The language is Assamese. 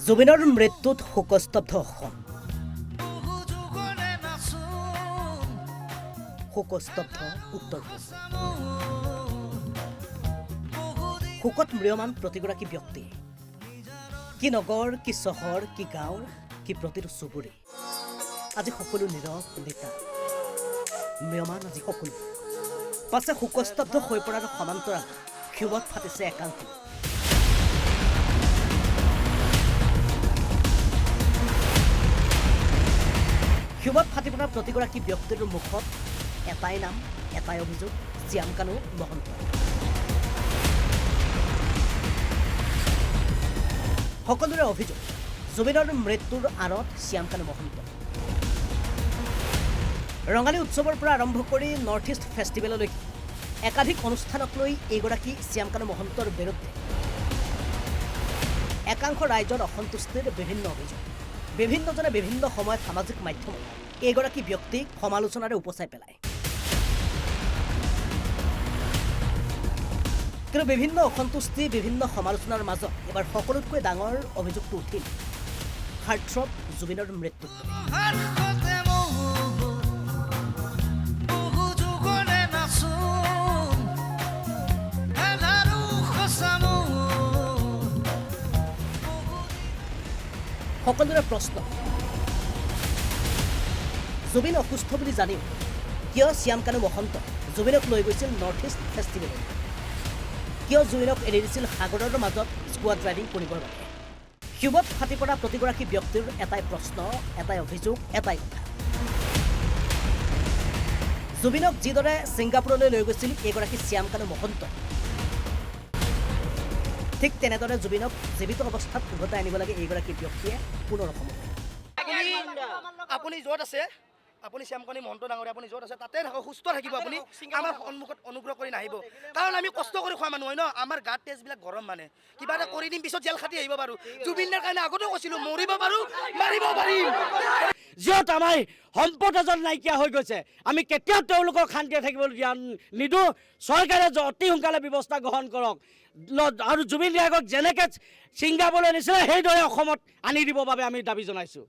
জুবিনৰ মৃত্যুত শোকস্তব্ধ অসম। শোকস্তব্ধ উত্তৰ পূব। শোকত ম্ৰিয়মান প্ৰতিগৰাকী ব্যক্তি। কি নগৰ, কি চহৰ, কি গাঁৱৰ, কি প্ৰতিটো চুবুৰী। আজি সকলো নীৰৱ নিতা। ম্ৰিয়মান আজি সকলো। পাছে শোকস্তব্ধ হৈ পৰাৰ সমান্তৰাল ক্ষোভত ফাটিছে একাংশ। ক্ষোভত ফাটি পৰা প্ৰতিগৰাকী ব্যক্তিৰ মুখত এটাই নাম, এটাই অভিযোগ, শ্যামকানু মহন্ত। সকলোৰে অভিযোগ, জুবিনৰ মৃত্যুৰ আঁৰত শ্যামকানু মহন্ত। ৰঙালী উৎসৱৰ পৰা আৰম্ভ কৰি নৰ্থ ইষ্ট ফেষ্টিভেললৈকে একাধিক অনুষ্ঠানক লৈ এইগৰাকী শ্যামকানু মহন্তৰ বিৰুদ্ধে একাংশ ৰাইজৰ অসন্তুষ্টিৰ বিভিন্ন অভিযোগ। বিভিন্নজনে বিভিন্ন সময়ত সামাজিক মাধ্যমত এইগৰাকী ব্যক্তিক সমালোচনাৰে উপচাই পেলায়। কিন্তু বিভিন্ন অসন্তুষ্টি, বিভিন্ন সমালোচনাৰ মাজত এবাৰ সকলোতকৈ ডাঙৰ অভিযোগটো উঠিল হাৰ্টথ্ৰব জুবিনৰ মৃত্যুত। সকলোৰে প্ৰশ্ন, জুবিন অসুস্থ বুলি জানিও কিয় শ্যামকানু মহন্ত জুবিনক লৈ গৈছিল নৰ্থ ইষ্ট ফেষ্টিভেলত? কিয় জুবিনক এৰি দিছিল সাগৰৰ মাজত স্কোৱাড ৰাইডিং কৰিবৰ বাবে? ক্ষোভত ফাটি পৰা প্ৰতিগৰাকী ব্যক্তিৰ এটাই প্ৰশ্ন, এটাই অভিযোগ, এটাই কথা। জুবিনক যিদৰে ছিংগাপুৰলৈ লৈ গৈছিল এইগৰাকী শ্যামকানু মহন্ত, ঠিক তেনেদৰে জুবিনক জীৱিত অৱস্থাত উভতাই আনিব লাগে এইগৰাকী ব্যক্তিয়ে পুনৰ অসমত। আপুনি য'ত আছে, আপুনি শ্যামকানু মহন্ত ডাঙৰীয়া, আপুনি য'ত আছে তাতে থাকক, সুস্থ থাকিব। আপুনি আমাৰ সন্মুখত অনুগ্ৰহ কৰি নাহিব, কাৰণ আমি কষ্ট কৰি খোৱা মানুহ হয় ন। আমাৰ গাত তেজবিলাক গৰম, মানে কিবা এটা কৰি দিম, পিছত জেল খাটি আহিব পাৰোঁ। জুবিনৰ কাৰণে আগতেও কৈছিলোঁ, মৰিব পাৰোঁ, মাৰিব পাৰিম। য'ত আমাৰ সম্পদ এজন নাইকিয়া হৈ গৈছে, আমি কেতিয়াও তেওঁলোকক শান্তিৰে থাকিবলৈ দিয়া নিদিওঁ। চৰকাৰে অতি সোনকালে ব্যৱস্থা গ্ৰহণ কৰক আৰু জুবিন গাৰ্গক যেনেকৈ ছিংগাপুৰলৈ নিছিলে সেইদৰে অসমত আনি দিবৰ বাবে আমি দাবী জনাইছোঁ।